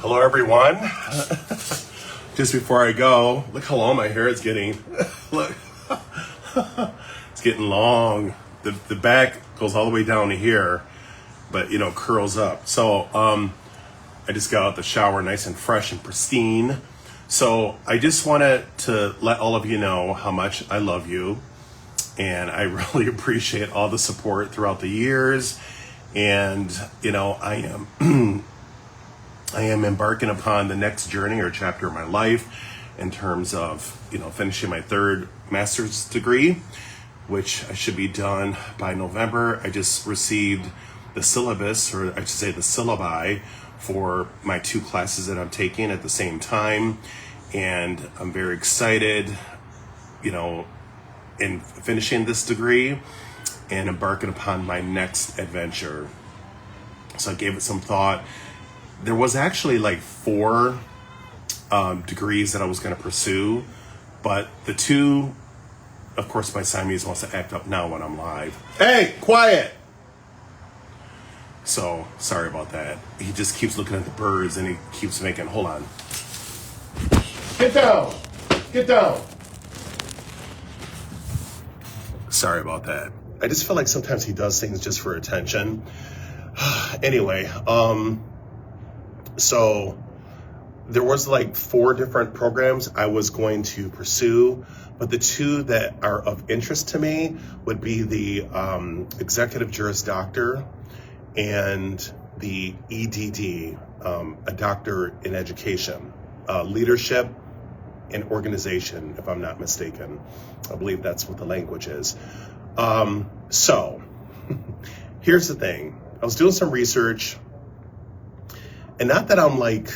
Hello, everyone. Just before I go, look how long my hair is getting. Look, it's getting long. The back goes all the way down to here, but curls up. So I just got out the shower, nice and fresh and pristine. So I just wanted to let all of you know how much I love you, and I really appreciate all the support throughout the years. And I am embarking upon the next journey or chapter of my life in terms of, finishing my third master's degree, which I should be done by November. I just received the syllabus, or I should say the syllabi, for my two classes that I'm taking at the same time. And I'm very excited, in finishing this degree and embarking upon my next adventure. So I gave it some thought. There was actually like 4 degrees that I was going to pursue, but the two, of course, my Siamese wants to act up now when I'm live. Hey, quiet! So, sorry about that. He just keeps looking at the birds and he keeps making, hold on. Get down! Get down! Sorry about that. I just feel like sometimes he does things just for attention. Anyway, so there was like 4 different programs I was going to pursue, but the 2 that are of interest to me would be the Executive Juris Doctor and the EDD, a Doctor in Education, Leadership and Organization, if I'm not mistaken. I believe that's what the language is. So here's the thing. I was doing some research, and not that I'm like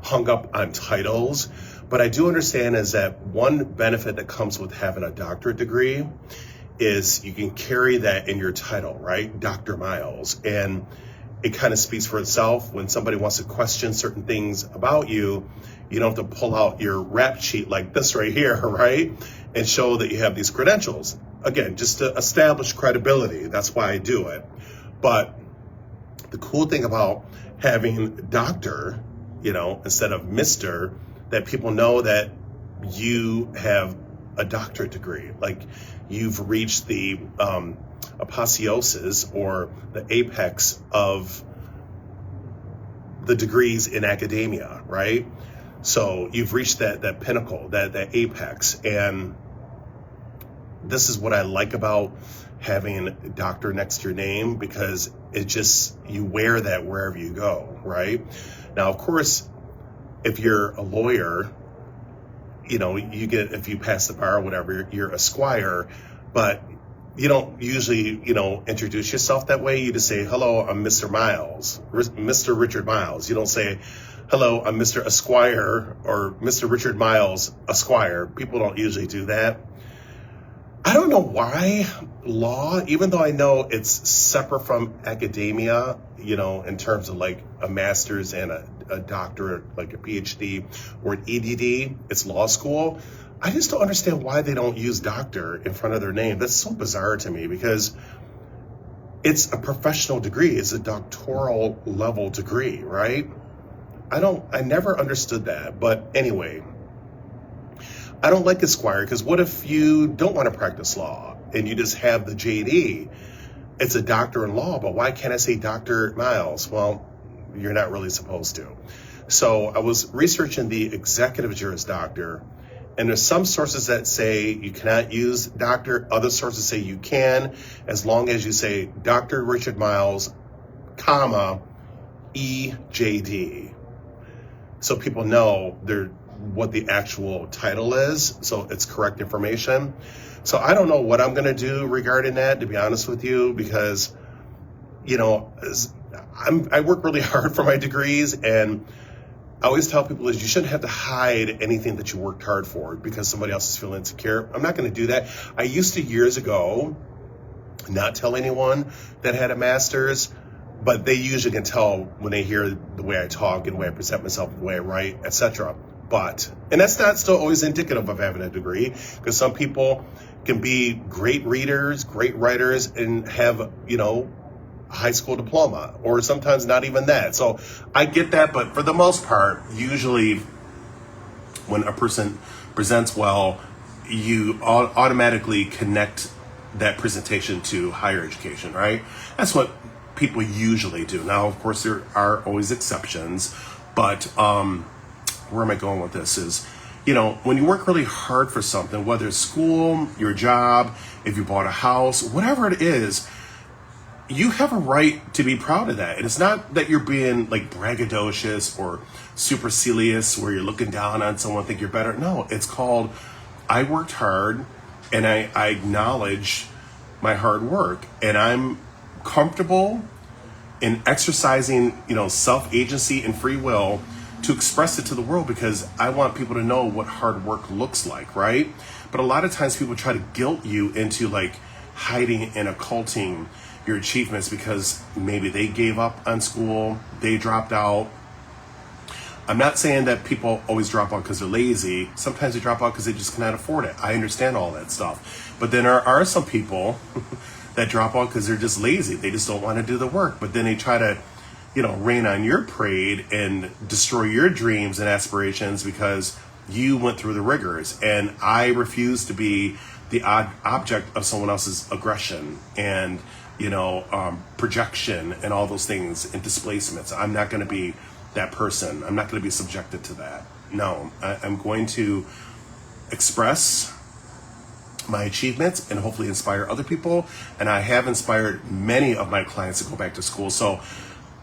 hung up on titles, but I do understand is that one benefit that comes with having a doctorate degree is you can carry that in your title, right? Dr. Miles. And it kind of speaks for itself. When somebody wants to question certain things about you, you don't have to pull out your rap sheet like this right here, right? And show that you have these credentials. Again, just to establish credibility. That's why I do it. But the cool thing about having doctor, instead of Mr., that people know that you have a doctorate degree, like you've reached the apotheosis or the apex of the degrees in academia, right? So you've reached that pinnacle, that apex. And this is what I like about having doctor next to your name, because it just, you wear that wherever you go, right? Now, of course, if you're a lawyer, you get, if you pass the bar or whatever, you're a squire, but you don't usually, introduce yourself that way. You just say, hello, I'm Mr. Miles, Mr. Richard Miles. You don't say, hello, I'm Mr. Esquire or Mr. Richard Miles, Esquire. People don't usually do that. I don't know why law, even though I know it's separate from academia, in terms of like a master's and a doctorate, like a PhD or an EDD, it's law school. I just don't understand why they don't use doctor in front of their name. That's so bizarre to me, because it's a professional degree. It's a doctoral level degree, right? I never understood that. But anyway, I don't like Esquire, because what if you don't want to practice law and you just have the JD? It's a doctor in law, but why can't I say Dr. Miles? Well, you're not really supposed to. So I was researching the Executive Juris Doctor, and there's some sources that say you cannot use doctor. Other sources say you can, as long as you say Dr. Richard Miles, comma, EJD. So people know what the actual title is, so it's correct information. So I don't know what I'm going to do regarding that, to be honest with you, because I work really hard for my degrees, and I always tell people is you shouldn't have to hide anything that you worked hard for because somebody else is feeling insecure. I'm not going to do that. I used to years ago not tell anyone that had a master's, but they usually can tell when they hear the way I talk and the way I present myself, the way I write, etc. And that's not still always indicative of having a degree, because some people can be great readers, great writers, and have, a high school diploma, or sometimes not even that. So I get that, but for the most part, usually when a person presents well, you automatically connect that presentation to higher education, right? That's what people usually do. Now, of course, there are always exceptions, but where am I going with this is, when you work really hard for something, whether it's school, your job, if you bought a house, whatever it is, you have a right to be proud of that. And it's not that you're being like braggadocious or supercilious where you're looking down on someone, think you're better. No, it's called, I worked hard and I acknowledge my hard work, and I'm comfortable in exercising, self-agency and free will to express it to the world, because I want people to know what hard work looks like, right? But a lot of times people try to guilt you into like hiding and occulting your achievements because maybe they gave up on school, they dropped out. I'm not saying that people always drop out because they're lazy. Sometimes they drop out because they just cannot afford it. I understand all that stuff. But then there are some people that drop out because they're just lazy. They just don't want to do the work. But then they try to, rain on your parade and destroy your dreams and aspirations because you went through the rigors. And I refuse to be the object of someone else's aggression and, projection and all those things and displacements. I'm not going to be that person. I'm not going to be subjected to that. No, I'm going to express my achievements and hopefully inspire other people. And I have inspired many of my clients to go back to school. So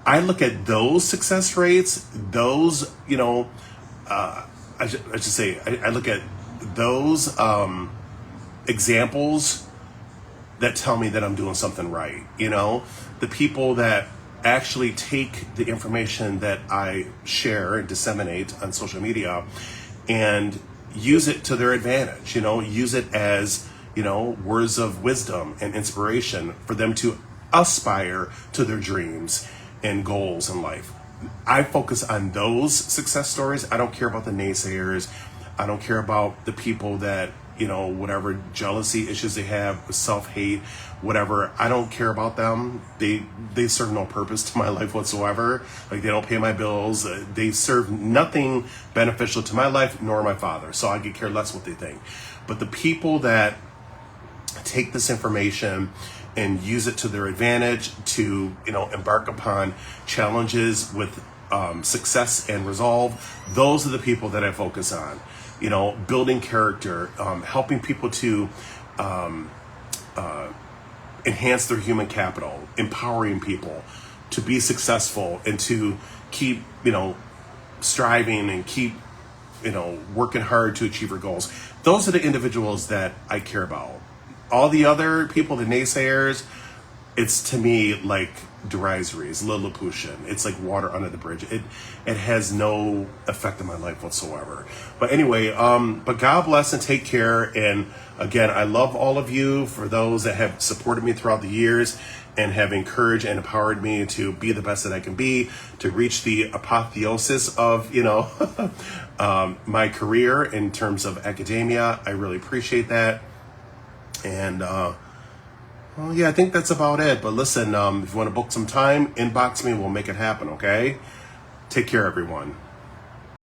I look at those success rates, those, I should say, I look at those examples that tell me that I'm doing something right. The people that actually take the information that I share and disseminate on social media and use it to their advantage, use it as, words of wisdom and inspiration for them to aspire to their dreams and goals in life. I focus on those success stories. I don't care about the naysayers. I don't care about the people that, whatever jealousy issues they have, self-hate, whatever. I don't care about them. They serve no purpose to my life whatsoever. Like, they don't pay my bills. They serve nothing beneficial to my life nor my father. So I could care less what they think. But the people that take this information and use it to their advantage to, embark upon challenges with success and resolve, those are the people that I focus on. Building character, helping people to enhance their human capital, empowering people to be successful and to keep, striving and keep, working hard to achieve your goals. Those are the individuals that I care about. All the other people, the naysayers, it's to me like derisory, it's Lilliputian. It's like water under the bridge. It has no effect on my life whatsoever. But anyway, but God bless and take care. And again, I love all of you, for those that have supported me throughout the years and have encouraged and empowered me to be the best that I can be, to reach the apotheosis of, my career in terms of academia. I really appreciate that. And, well, yeah, I think that's about it. But listen, if you want to book some time, inbox me. We'll make it happen, okay? Take care, everyone.